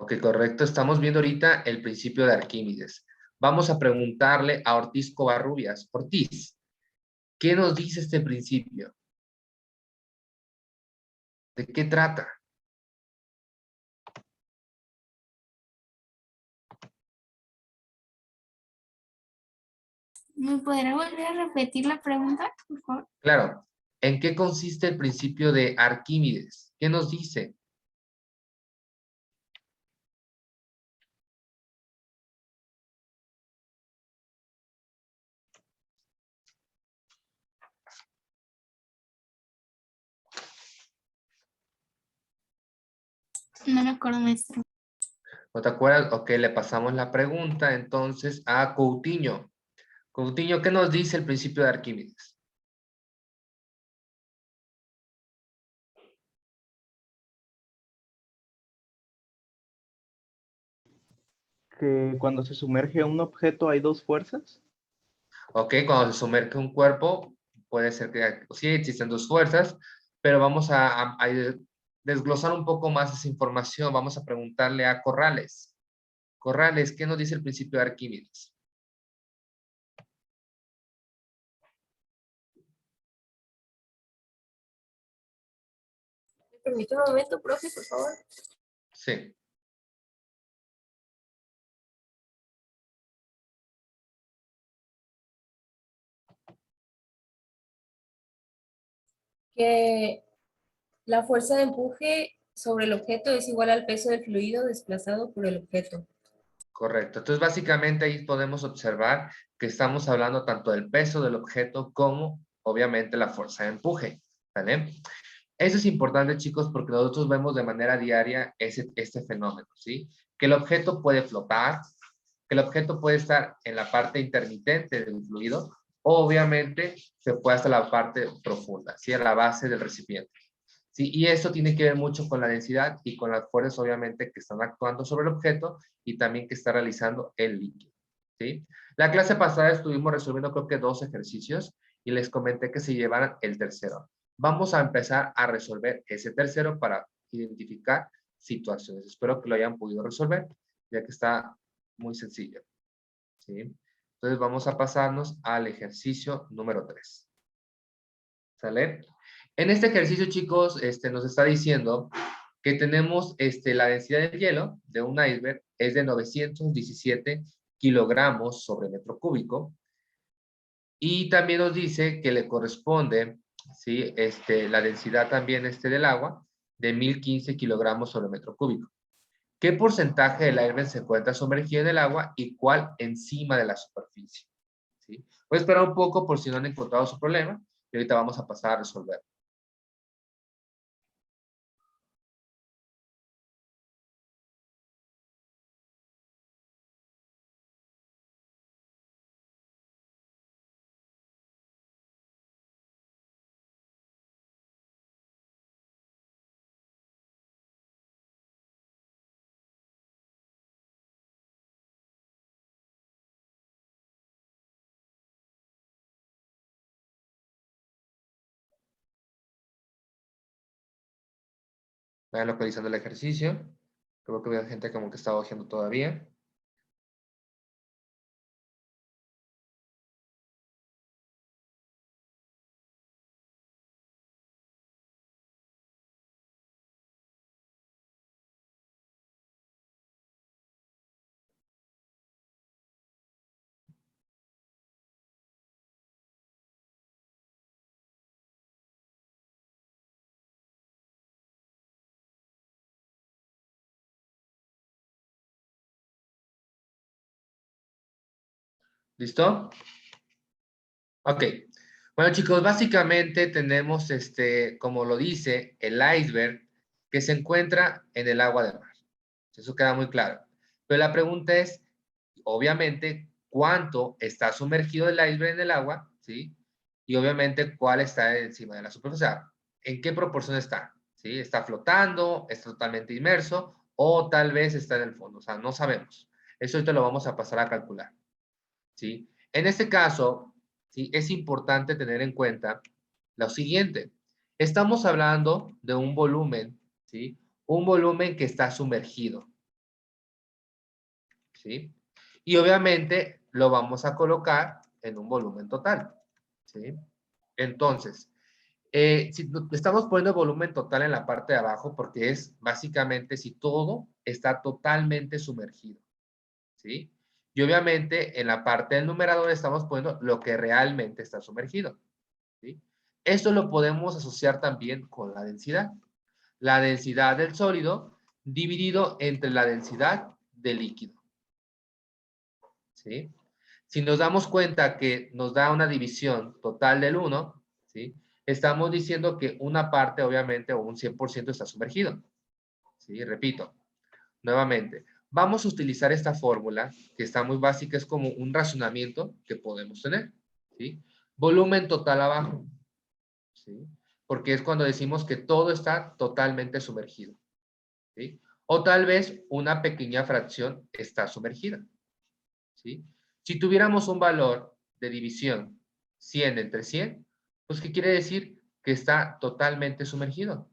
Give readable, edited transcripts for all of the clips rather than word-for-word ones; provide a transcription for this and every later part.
Ok, correcto. Estamos viendo ahorita el principio de Arquímedes. Vamos a preguntarle a Ortiz Covarrubias. Ortiz, ¿qué nos dice este principio? ¿De qué trata? ¿Me podrá volver a repetir la pregunta, por favor? Claro. ¿En qué consiste el principio de Arquímedes? ¿Qué nos dice? No me acuerdo, maestro. ¿No te acuerdas? Ok, le pasamos la pregunta entonces a Coutinho. Coutinho, ¿qué nos dice el principio de Arquímedes? Que cuando se sumerge un objeto hay dos fuerzas. Ok, cuando se sumerge un cuerpo, puede ser que sí existen dos fuerzas, pero vamos a desglosar un poco más esa información. Vamos a preguntarle a Corrales. Corrales, ¿qué nos dice el principio de Arquímedes? ¿Me permite un momento, profe, por favor? Sí, Que la fuerza de empuje sobre el objeto es igual al peso del fluido desplazado por el objeto. correcto. Entonces, básicamente ahí podemos observar que estamos hablando tanto del peso del objeto como, obviamente, la fuerza de empuje. ¿Vale? Eso es importante, chicos, porque nosotros vemos de manera diaria este fenómeno, ¿sí? Que el objeto puede flotar, que el objeto puede estar en la parte intermitente del fluido, o obviamente se puede hasta la parte profunda, ¿sí? A la base del recipiente. ¿Sí? Y eso tiene que ver mucho con la densidad y con las fuerzas, obviamente, que están actuando sobre el objeto y también que está realizando el líquido, ¿sí? La clase pasada estuvimos resolviendo creo que 2 ejercicios y les comenté que se llevaran el tercero. Vamos a empezar a resolver ese tercero para identificar situaciones. Espero que lo hayan podido resolver, ya que está muy sencillo, ¿sí? Entonces vamos a pasarnos al ejercicio número 3. ¿Sale? En este ejercicio, chicos, nos está diciendo que tenemos la densidad del hielo de un iceberg es de 917 kilogramos sobre metro cúbico. Y también nos dice que le corresponde, ¿sí? La densidad también del agua de 1015 kilogramos sobre metro cúbico. ¿Qué porcentaje del iceberg se encuentra sumergido en el agua y cuál encima de la superficie? ¿Sí? Voy a esperar un poco por si no han encontrado su problema y ahorita vamos a pasar a resolver. Vayan localizando el ejercicio. Creo que veo gente como que está ojeando todavía. ¿Listo? Ok. Bueno, chicos, básicamente tenemos, como lo dice, el iceberg que se encuentra en el agua de mar. Eso queda muy claro. Pero la pregunta es, obviamente, ¿cuánto está sumergido el iceberg en el agua? ¿Sí? Y obviamente, ¿cuál está encima de la superficie? O sea, ¿en qué proporción está? ¿Sí? ¿Está flotando? ¿Está totalmente inmerso? ¿O tal vez está en el fondo? O sea, no sabemos. Eso ahorita lo vamos a pasar a calcular. ¿Sí? En este caso, ¿sí? Es importante tener en cuenta lo siguiente. Estamos hablando de un volumen, ¿sí? Un volumen que está sumergido, ¿sí? Y obviamente lo vamos a colocar en un volumen total, ¿sí? Entonces, si estamos poniendo volumen total en la parte de abajo porque es básicamente si todo está totalmente sumergido, ¿sí? Y obviamente en la parte del numerador estamos poniendo lo que realmente está sumergido, ¿sí? Esto lo podemos asociar también con la densidad. La densidad del sólido dividido entre la densidad del líquido, ¿sí? Si nos damos cuenta que nos da una división total del 1, ¿sí? Estamos diciendo que una parte, obviamente, o un 100% está sumergido, ¿sí? Repito, nuevamente, vamos a utilizar esta fórmula, que está muy básica, es como un razonamiento que podemos tener, ¿sí? Volumen total abajo, ¿sí? Porque es cuando decimos que todo está totalmente sumergido, ¿sí? O tal vez una pequeña fracción está sumergida, ¿sí? Si tuviéramos un valor de división 100 entre 100, pues ¿qué quiere decir? Que está totalmente sumergido,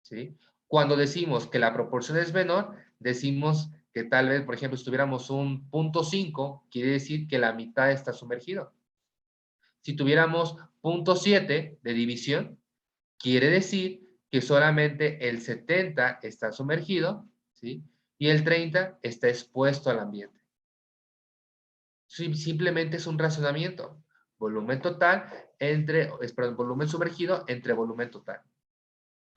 ¿sí? Cuando decimos que la proporción es menor, decimos que tal vez, por ejemplo, si tuviéramos un 0.5, quiere decir que la mitad está sumergido. Si tuviéramos 0.7 de división, quiere decir que solamente el 70 está sumergido, ¿sí? Y el 30 está expuesto al ambiente. Simplemente es un razonamiento. Volumen total perdón, volumen sumergido entre volumen total.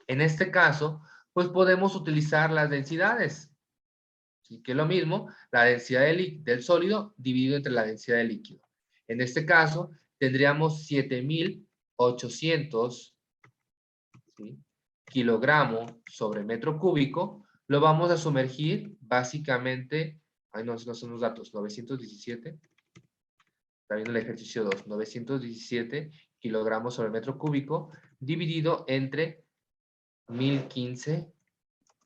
En este caso, pues podemos utilizar las densidades. ¿Sí? Que es lo mismo, la densidad del sólido dividido entre la densidad del líquido. En este caso, tendríamos 7.800, ¿sí? kilogramos sobre metro cúbico. Lo vamos a sumergir básicamente, no son los datos, 917. Está viendo el ejercicio 2, 917 kilogramos sobre metro cúbico, dividido entre 1015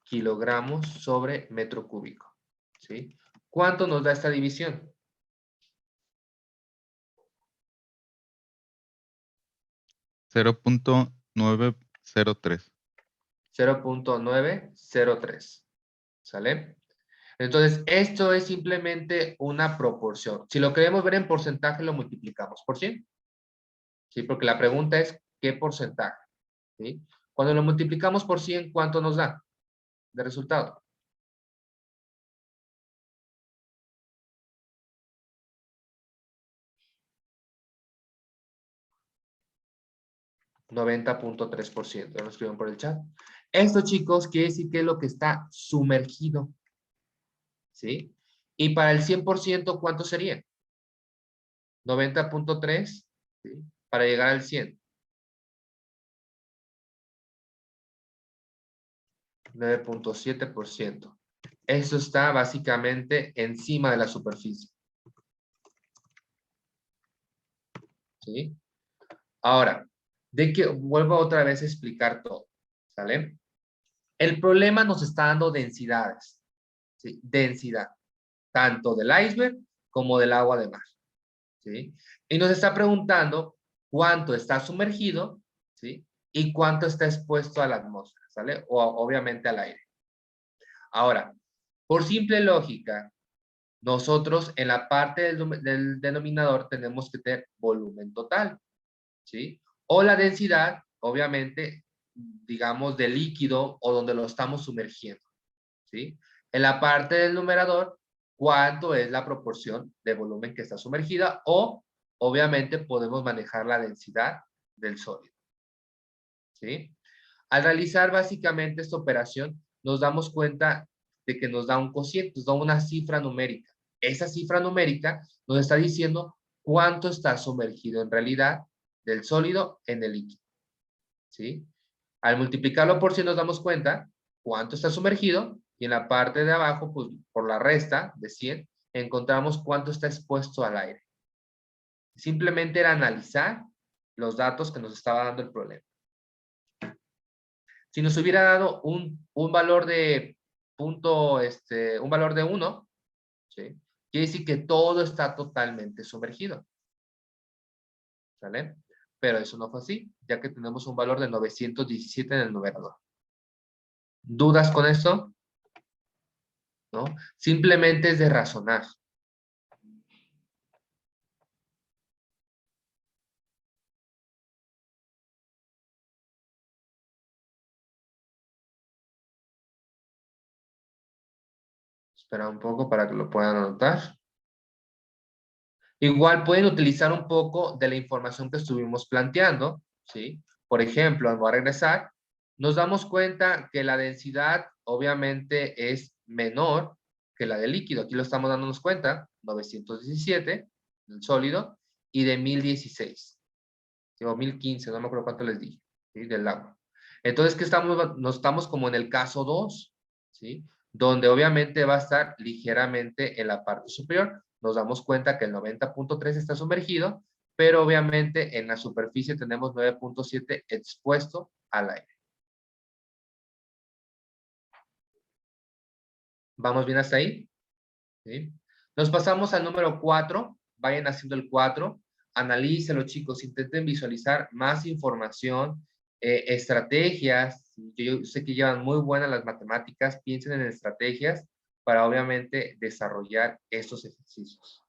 kilogramos sobre metro cúbico, ¿sí? ¿Cuánto nos da esta división? 0.903. 0.903, ¿sale? Entonces, esto es simplemente una proporción. Si lo queremos ver en porcentaje, lo multiplicamos por 100. ¿Sí? Porque la pregunta es, ¿qué porcentaje? ¿Sí? Cuando lo multiplicamos por 100, ¿cuánto nos da de resultado? %90.3%. Lo escriben por el chat. Esto, chicos, quiere decir que es lo que está sumergido. ¿Sí? Y para el 100%, ¿cuánto sería? 90.3, ¿sí? Para llegar al 100. 9.7%. Eso está básicamente encima de la superficie. ¿Sí? Ahora, vuelvo otra vez a explicar todo. ¿Sale? El problema nos está dando densidades. ¿Sí? Densidad. Tanto del iceberg como del agua de mar. ¿Sí? Y nos está preguntando cuánto está sumergido, ¿sí? Y cuánto está expuesto a la atmósfera, ¿sale? O obviamente al aire. Ahora, por simple lógica, nosotros en la parte del denominador tenemos que tener volumen total, ¿sí? O la densidad, obviamente, digamos, de líquido o donde lo estamos sumergiendo, ¿sí? En la parte del numerador, cuánto es la proporción de volumen que está sumergida o, obviamente, podemos manejar la densidad del sólido, ¿sí? Al realizar básicamente esta operación, nos damos cuenta de que nos da un cociente, nos da una cifra numérica. Esa cifra numérica nos está diciendo cuánto está sumergido en realidad del sólido en el líquido, ¿sí? Al multiplicarlo por 100 nos damos cuenta cuánto está sumergido y en la parte de abajo, pues por la resta de 100, encontramos cuánto está expuesto al aire. Simplemente era analizar los datos que nos estaba dando el problema. Si nos hubiera dado un valor de un valor de 1, ¿sí? Quiere decir que todo está totalmente sumergido. ¿Sale? Pero eso no fue así, ya que tenemos un valor de 917 en el numerador. ¿Dudas con esto? ¿no? Simplemente es de razonar. Espera un poco para que lo puedan anotar. Igual pueden utilizar un poco de la información que estuvimos planteando, ¿sí? Por ejemplo, voy a regresar. Nos damos cuenta que la densidad obviamente es menor que la del líquido. Aquí lo estamos dándonos cuenta, 917 del sólido y de 1016. O 1015, no me acuerdo cuánto les dije, ¿sí? Del agua. Entonces, ¿qué estamos? Nos estamos como en el caso 2, ¿sí? Donde obviamente va a estar ligeramente en la parte superior. Nos damos cuenta que el 90.3 está sumergido, pero obviamente en la superficie tenemos 9.7 expuesto al aire. ¿Vamos bien hasta ahí? ¿Sí? Nos pasamos al número 4. Vayan haciendo el 4. Analícenlo, chicos. Intenten visualizar más información, estrategias. Yo sé que llevan muy buenas las matemáticas. Piensen en estrategias para obviamente desarrollar estos ejercicios.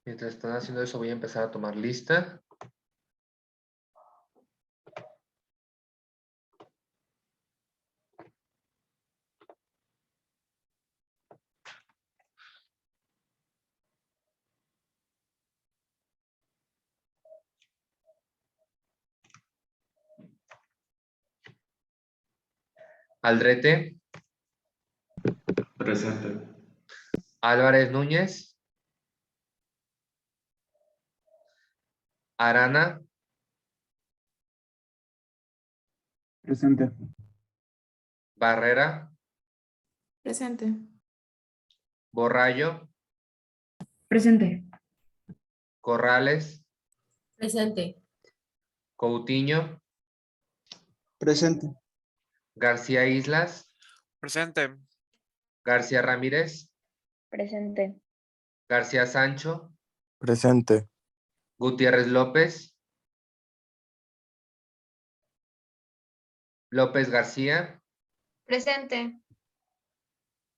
Mientras están haciendo eso, voy a empezar a tomar lista. Aldrete. Presente. Álvarez Núñez. Arana. Presente. Barrera. Presente. Borrallo. Presente. Corrales. Presente. Coutinho. Presente. García Islas. Presente. García Ramírez. Presente. García Sancho. Presente. Gutiérrez López. López García. Presente.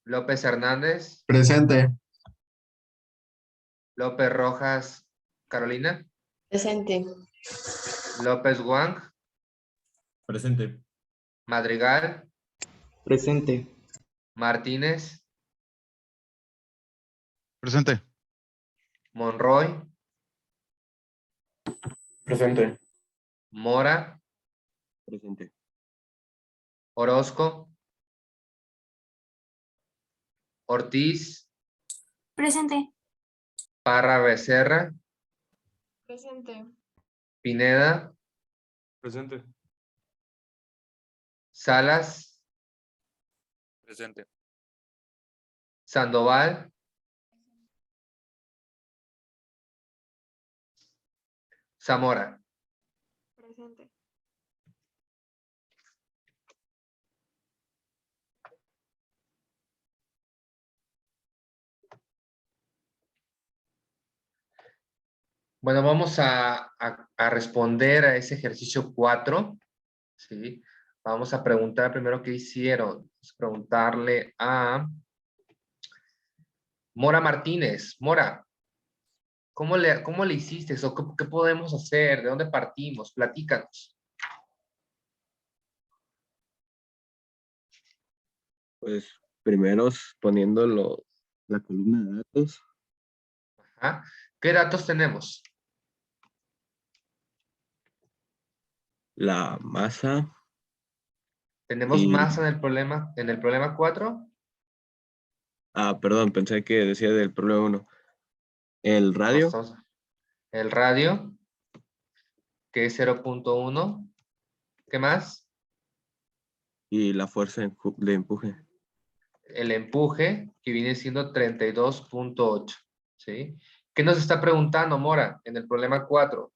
López Hernández. Presente. López Rojas Carolina. Presente. López Wang. Presente. Madrigal, Presente. Martínez, Presente. Monroy, Presente. Mora, Presente. Orozco, Ortiz, Presente. Parra Becerra, Presente. Pineda, Presente. Salas, Presente. Sandoval, Zamora. Presente. Bueno, vamos a responder a ese ejercicio 4, ¿sí? Vamos a preguntar primero qué hicieron. Vamos a preguntarle a Mora Martínez. Mora, cómo le hiciste eso? ¿Qué podemos hacer? ¿De dónde partimos? Platícanos. Pues primero poniendo la columna de datos, Ajá. ¿Qué datos tenemos? la masa ¿Tenemos y... masa en el problema 4? perdón, pensé que decía del problema 1. El radio El radio, que es 0.1. ¿Qué más? y la fuerza de empuje. El empuje, que viene siendo 32.8, ¿sí? ¿Qué nos está preguntando, Mora, en el problema 4?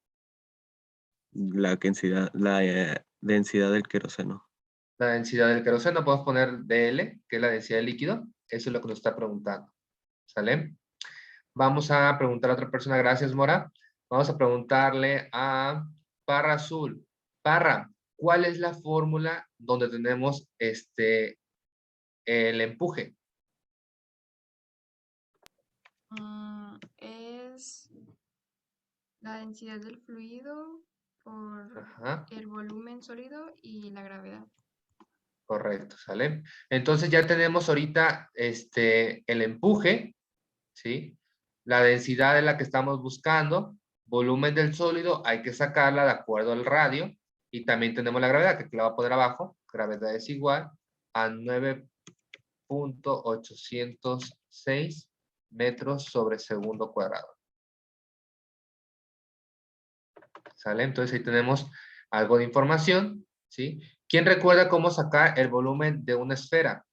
La densidad del queroseno. La densidad del queroseno, podemos poner DL, que es la densidad del líquido. Eso es lo que nos está preguntando, ¿sale? Vamos a preguntar a otra persona, gracias, Mora. Vamos a preguntarle a Parra Azul. Parra, ¿cuál es la fórmula donde tenemos el empuje? Es la densidad del fluido por Ajá, el volumen sólido y la gravedad. correcto, ¿sale? Entonces ya tenemos ahorita el empuje, ¿sí? La densidad es la que estamos buscando, volumen del sólido hay que sacarla de acuerdo al radio, y también tenemos la gravedad, que la voy a poner abajo. Gravedad es igual a 9.806 metros sobre segundo cuadrado. ¿Sale? Entonces ahí tenemos algo de información, ¿sí? ¿Quién recuerda cómo sacar el volumen de una esfera?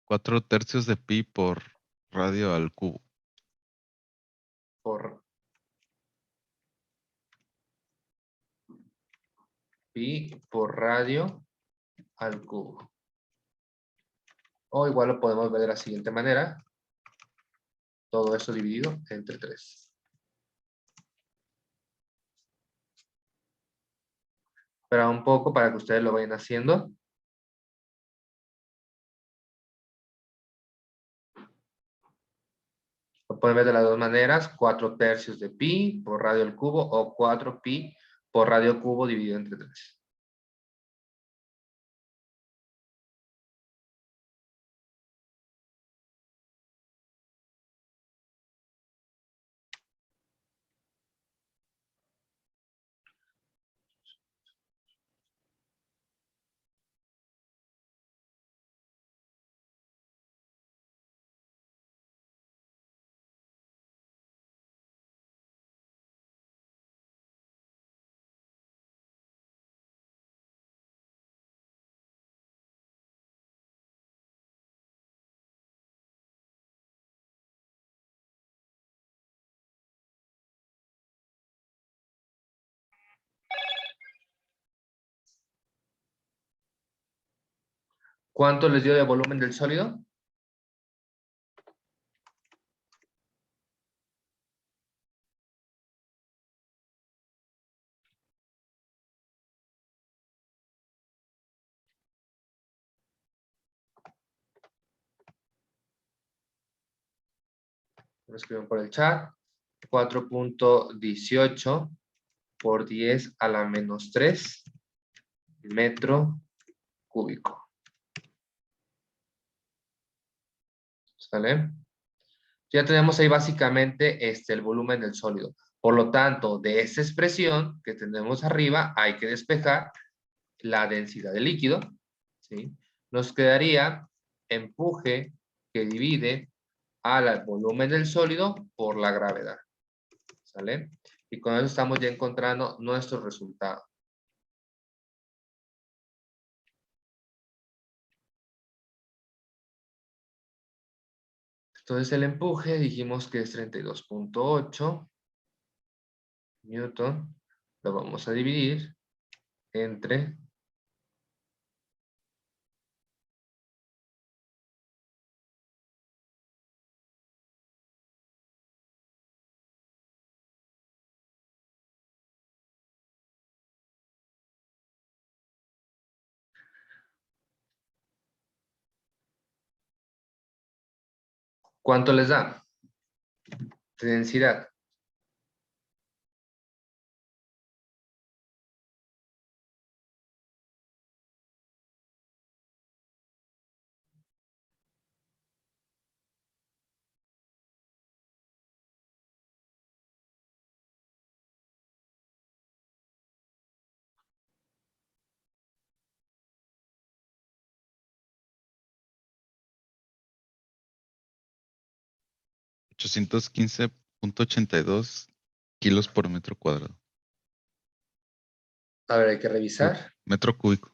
4/3 de pi por radio al cubo. Por pi por radio al cubo. O igual lo podemos ver de la siguiente manera. Todo eso dividido entre 3. Espera un poco para que ustedes lo vayan haciendo. Lo pueden ver de las dos maneras. 4/3 de pi por radio al cubo o 4 pi por radio cubo dividido entre 3. ¿Cuánto les dio de volumen del sólido? Lo escriben por el chat. 4.18 por 10 a la menos 3 metro cúbico. ¿Sale? Ya tenemos ahí básicamente el volumen del sólido. Por lo tanto, de esta expresión que tenemos arriba, hay que despejar la densidad del líquido, ¿sí? Nos quedaría empuje que divide al volumen del sólido por la gravedad. ¿Sale? Y con eso estamos ya encontrando nuestro resultado. Entonces el empuje dijimos que es 32.8 newton. Lo vamos a dividir entre 8. ¿Cuánto les da? De densidad. $815.82 kilos por metro cuadrado. A ver, hay que revisar. Metro cúbico.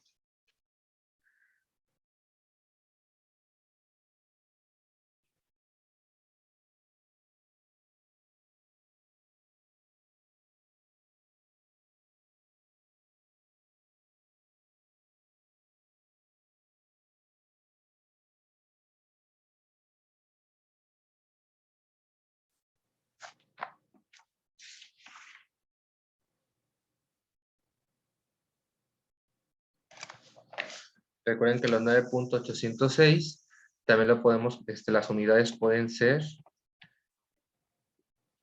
Recuerden que los 9.806 también lo podemos, las unidades pueden ser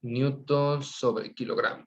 newton sobre kilogramo.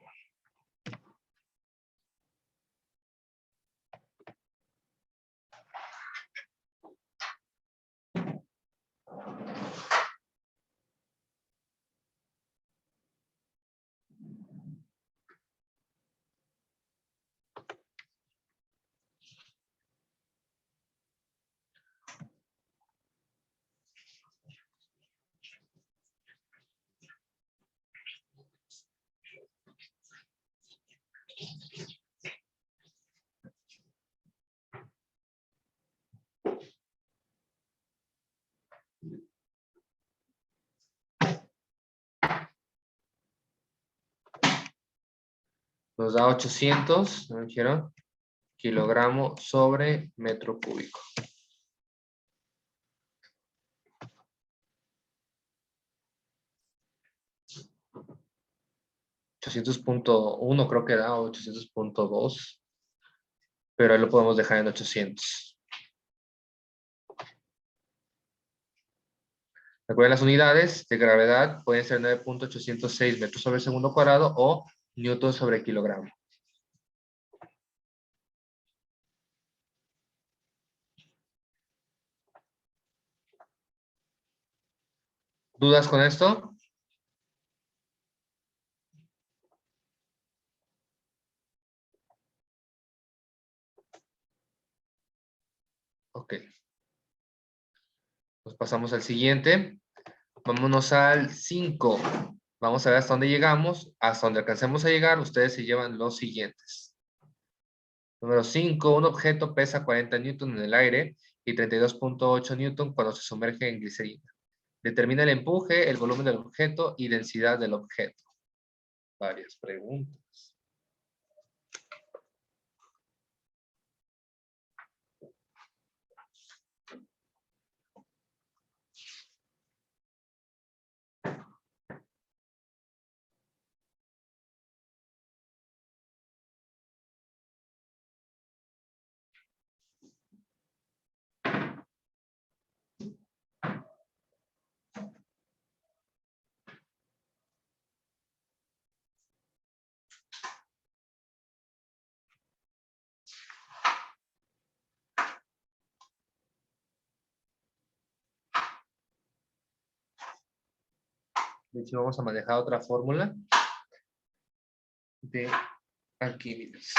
Nos da 800, ¿no dijeron? Kilogramo sobre metro cúbico. 800.1 creo que da, o 800.2. Pero ahí lo podemos dejar en 800. Recuerden, las unidades de gravedad pueden ser 9.806 metros sobre segundo cuadrado o newton sobre kilogramo. ¿Dudas con esto? Ok. Nos pasamos al siguiente. Vámonos al 5. Vamos a ver hasta dónde llegamos. Hasta donde alcancemos a llegar, ustedes se llevan los siguientes. Número 5. Un objeto pesa 40 newton en el aire y 32.8 newton cuando se sumerge en glicerina. Determina el empuje, el volumen del objeto y densidad del objeto. Varias preguntas. De hecho, vamos a manejar otra fórmula de Arquímedes.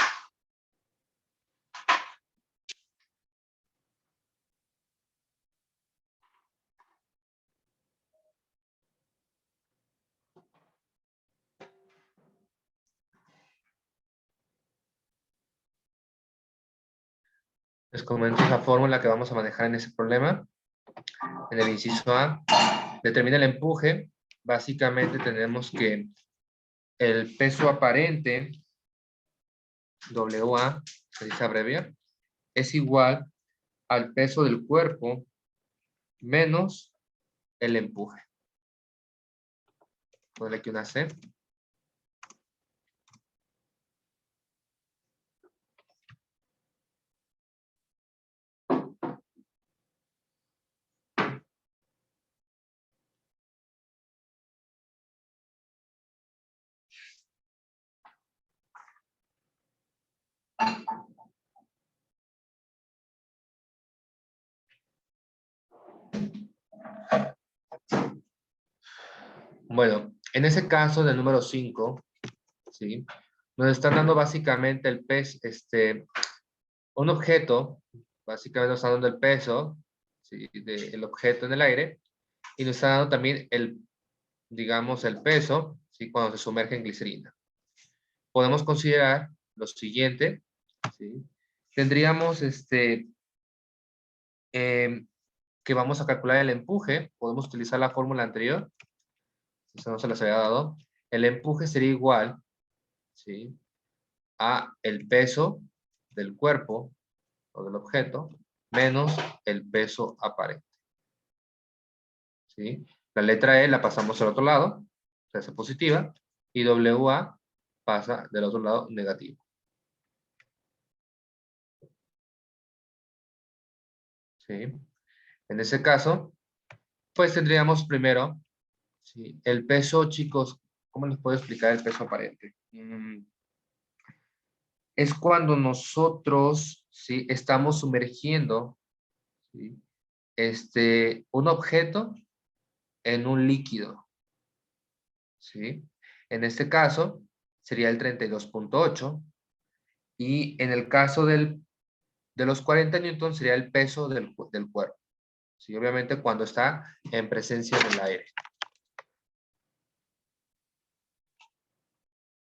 Les comento la fórmula que vamos a manejar en ese problema. En el inciso A, determina el empuje. Básicamente tenemos que el peso aparente, WA, se dice abreviar, es igual al peso del cuerpo menos el empuje. Ponle aquí una C. Bueno, en ese caso del número 5, ¿sí? Nos están dando básicamente el peso, un objeto, básicamente nos están dando el peso, ¿sí? Del objeto en el aire, y nos está dando también digamos, el peso, ¿sí? Cuando se sumerge en glicerina. Podemos considerar lo siguiente, ¿sí? Tendríamos que vamos a calcular el empuje. Podemos utilizar la fórmula anterior, si eso no se les había dado. El empuje sería igual, ¿sí? A el peso del cuerpo o del objeto menos el peso aparente, ¿sí? La letra E la pasamos al otro lado, se hace positiva, y WA pasa del otro lado negativo. ¿Sí? En ese caso, pues tendríamos primero, ¿sí? El peso, chicos, ¿cómo les puedo explicar el peso aparente? Es cuando nosotros, ¿sí? Estamos sumergiendo, ¿sí? Un objeto en un líquido, ¿sí? En este caso, sería el 32.8, y en el caso de los 40 newtons sería el peso del cuerpo, ¿sí? Obviamente cuando está en presencia del aire.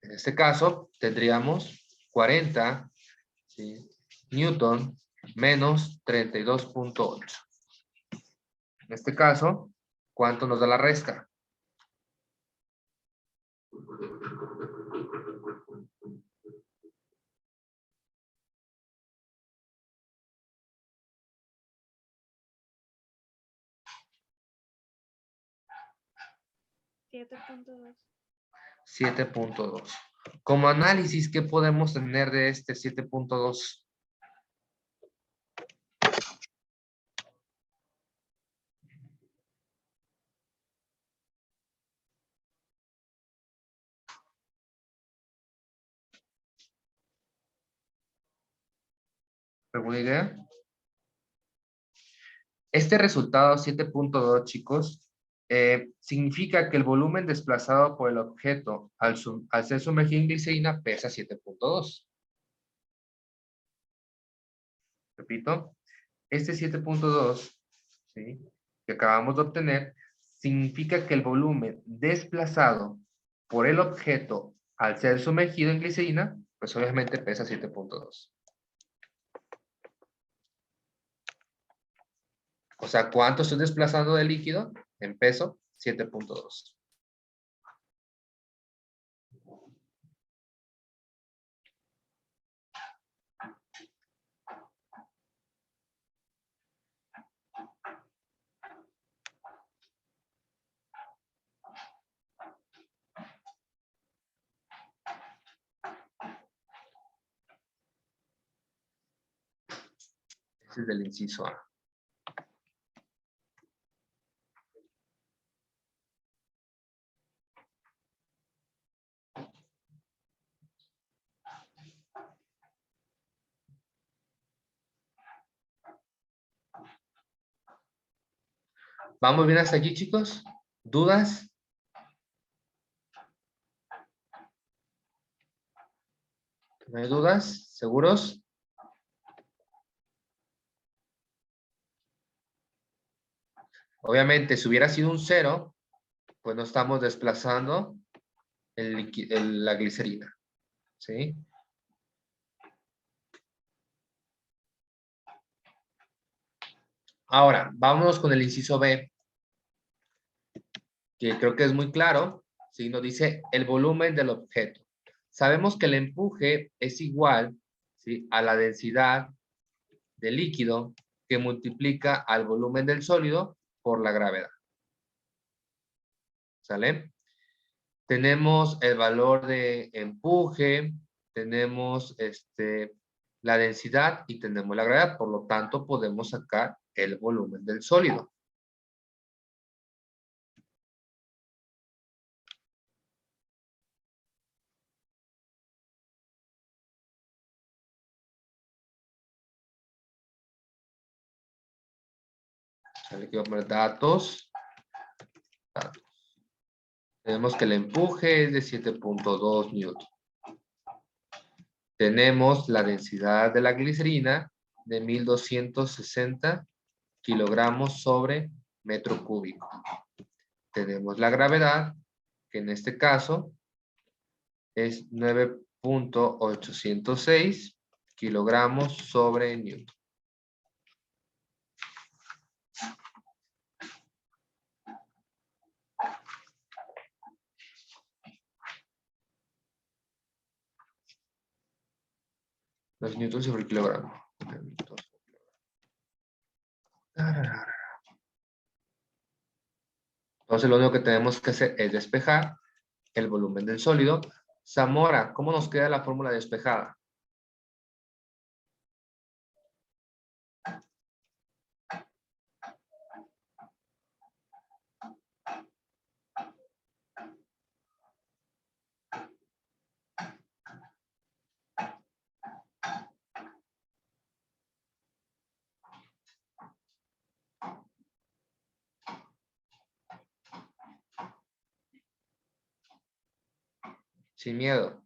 En este caso, tendríamos 40, ¿sí? Newton menos 32.8. En este caso, ¿cuánto nos da la resca? $7.2. 7.2. Como análisis, ¿qué podemos tener de este 7.2? ¿Alguna idea? Este resultado 7.2, chicos, significa que el volumen desplazado por el objeto al ser sumergido en glicerina pesa 7.2. Repito, este 7.2, ¿sí? Que acabamos de obtener, significa que el volumen desplazado por el objeto al ser sumergido en glicerina, pues obviamente pesa 7.2. O sea, ¿cuánto estoy desplazando de líquido? En peso, 7.2. Ese es del inciso A. ¿Vamos bien hasta aquí, chicos? ¿Dudas? ¿No hay dudas? ¿Seguros? Obviamente, si hubiera sido un 0, pues no estamos desplazando la glicerina. ¿Sí? Ahora, vámonos con el inciso B, que creo que es muy claro. ¿Sí? Nos dice el volumen del objeto. Sabemos que el empuje es igual, ¿sí?, a la densidad del líquido que multiplica al volumen del sólido por la gravedad. ¿Sale? Tenemos el valor de empuje, tenemos la densidad y tenemos la gravedad. Por lo tanto, podemos sacar el volumen del sólido. ¿Sale? Quiero poner datos. Tenemos que el empuje es de 7.2 newton. Tenemos la densidad de la glicerina de 1260 kilogramos sobre metro cúbico. Tenemos la gravedad, que en este caso es 9.806 kilogramos sobre newton. Los newtons sobre el kilogramo. Entonces lo único que tenemos que hacer es despejar el volumen del sólido. Zamora, ¿cómo nos queda la fórmula despejada? Sin miedo.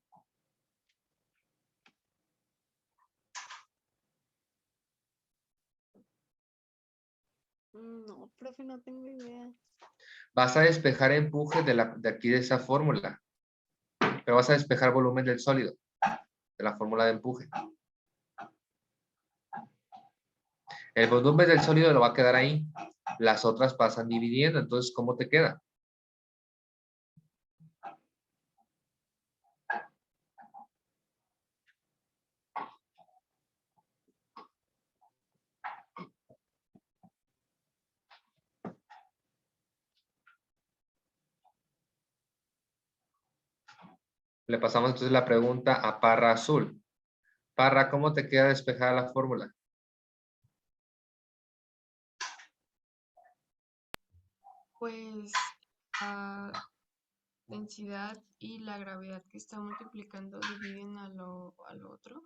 No, profe, no tengo idea. Vas a despejar empuje de aquí de esa fórmula. Pero vas a despejar volumen del sólido de la fórmula de empuje. El volumen del sólido lo va a quedar ahí. Las otras pasan dividiendo. Entonces, ¿cómo te queda? Le pasamos entonces la pregunta a Parra Azul. Parra, ¿cómo te queda despejada la fórmula? Pues la densidad y la gravedad que está multiplicando dividen al otro.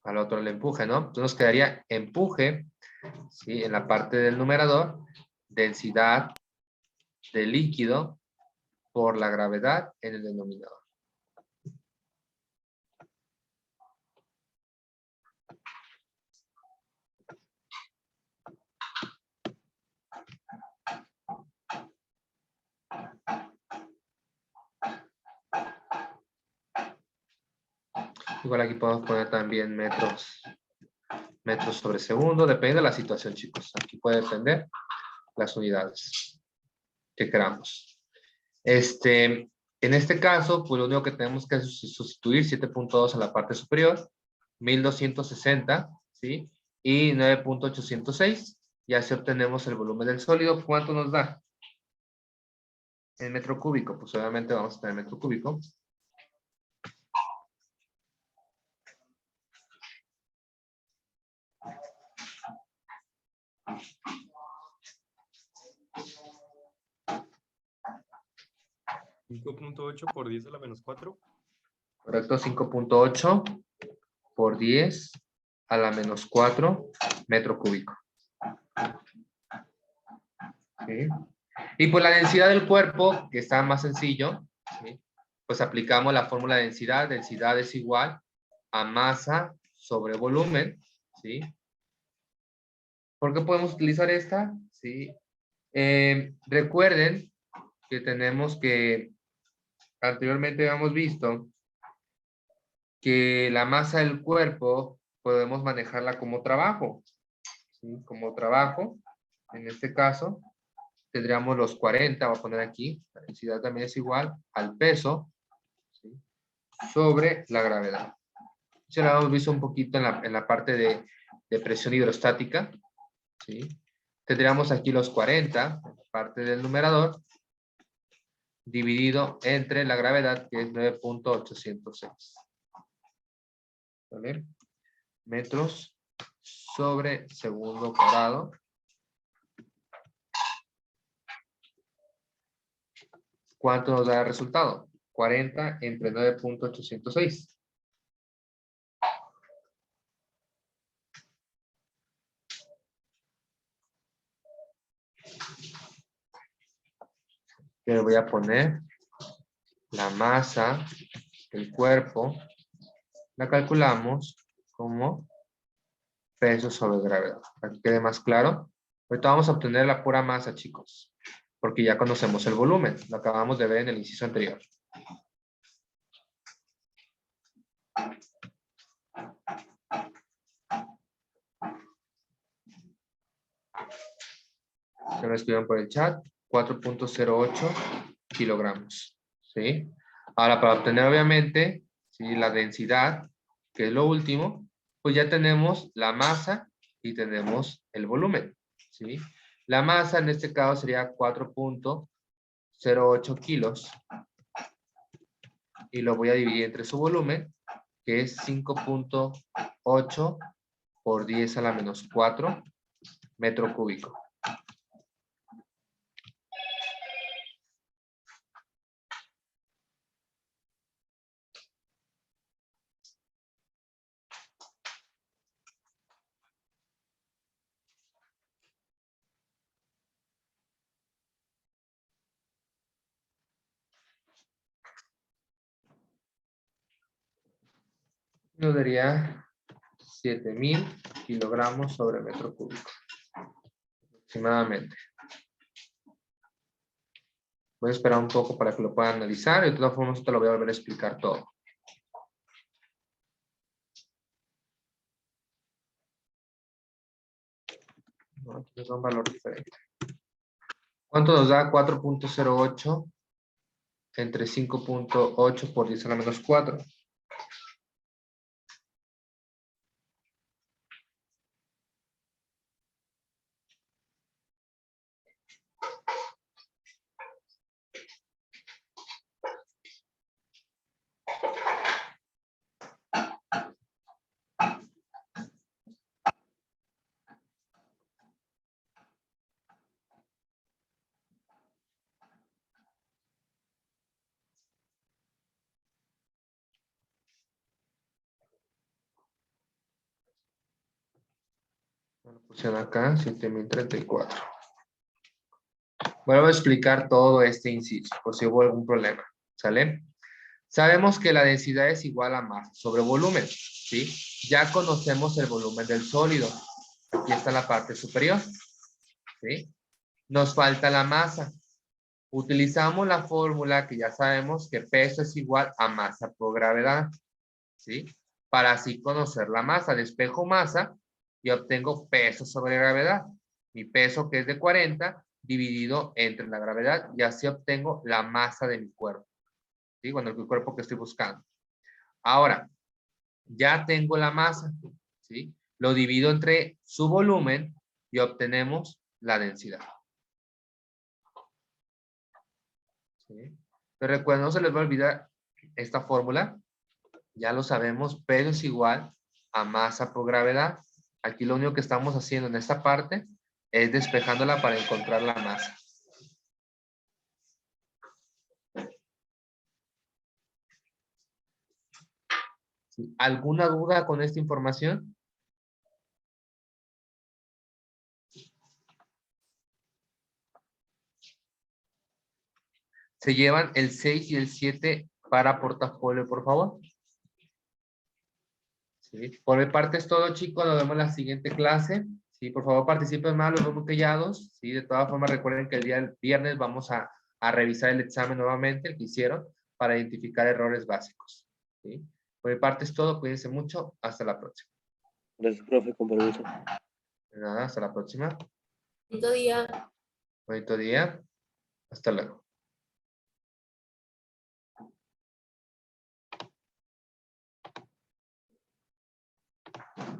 Al otro el empuje, ¿no? Entonces nos quedaría empuje, ¿sí?, en la parte del numerador, densidad del líquido por la gravedad en el denominador. Igual aquí podemos poner también metros sobre segundo, depende de la situación, chicos. Aquí puede depender las unidades que queramos. En este caso, pues lo único que tenemos que es sustituir 7.2 a la parte superior, 1260, ¿sí? Y 9.806. Y así obtenemos el volumen del sólido. ¿Cuánto nos da? En metro cúbico, pues obviamente vamos a tener metro cúbico. ¿5.8 por 10 a la menos 4? Correcto, 5.8 por 10 a la menos 4 metro cúbico. ¿Sí? Y por la densidad del cuerpo, que está más sencillo, ¿sí?, pues aplicamos la fórmula de densidad. Densidad es igual a masa sobre volumen, ¿sí? ¿Por qué podemos utilizar esta? ¿Sí? Recuerden que tenemos que, anteriormente habíamos visto que la masa del cuerpo podemos manejarla como trabajo, ¿sí? Como trabajo, en este caso, tendríamos los 40, voy a poner aquí, la densidad también es igual al peso, ¿sí? Sobre la gravedad. Ya lo hemos visto un poquito en la parte de presión hidrostática, ¿sí? Tendríamos aquí los 40, parte del numerador, dividido entre la gravedad, que es 9.806. ¿Vale? Metros sobre segundo cuadrado. ¿Cuánto nos da el resultado? 40 entre 9.806. Le voy a poner la masa del cuerpo. La calculamos como peso sobre gravedad. Para que quede más claro. Ahorita vamos a obtener la pura masa, chicos. Porque ya conocemos el volumen. Lo acabamos de ver en el inciso anterior. Que me escriban por el chat. 4.08 kilogramos. ¿Sí? Ahora, para obtener, obviamente, ¿sí? La densidad, que es lo último, pues ya tenemos la masa y tenemos el volumen. ¿Sí? La masa, en este caso, sería 4.08 kilos. Y lo voy a dividir entre su volumen, que es 5.8 por 10 a la menos 4 metro cúbico. Nos daría 7.000 kilogramos sobre metro cúbico. Aproximadamente. Voy a esperar un poco para que lo puedan analizar y de todas formas te lo voy a volver a explicar todo. No, aquí nos da un valor diferente. ¿Cuánto nos da 4.08 entre 5.8 por 10 a la menos 4? Lo pusieron acá, 7.034. Vuelvo a explicar todo este inciso, por si hubo algún problema. ¿Sale? Sabemos que la densidad es igual a masa sobre volumen, ¿sí? Ya conocemos el volumen del sólido. Aquí está la parte superior, ¿sí? Nos falta la masa. Utilizamos la fórmula que ya sabemos que peso es igual a masa por gravedad, ¿sí? Para así conocer la masa. Despejo masa y obtengo peso sobre gravedad. Mi peso, que es de 40, dividido entre la gravedad, y así obtengo la masa de mi cuerpo. ¿Sí? Bueno, el cuerpo que estoy buscando. Ahora, ya tengo la masa, ¿sí? Lo divido entre su volumen y obtenemos la densidad. ¿Sí? Pero recuerden, no se les va a olvidar esta fórmula. Ya lo sabemos, peso es igual a masa por gravedad. Aquí lo único que estamos haciendo en esta parte es despejándola para encontrar la masa. ¿Sí? ¿Alguna duda con esta información? Se llevan el 6 y el 7 para portafolio, por favor. ¿Sí? Por mi parte es todo, chicos. Nos vemos en la siguiente clase. Sí, por favor, participen más, los veo muy callados. Sí, de todas formas, recuerden que el día del viernes vamos a revisar el examen nuevamente, el que hicieron, para identificar errores básicos. ¿Sí? Por mi parte es todo. Cuídense mucho. Hasta la próxima. Gracias, profe, con permiso. De nada, hasta la próxima. Bonito día. Bonito día. Hasta luego.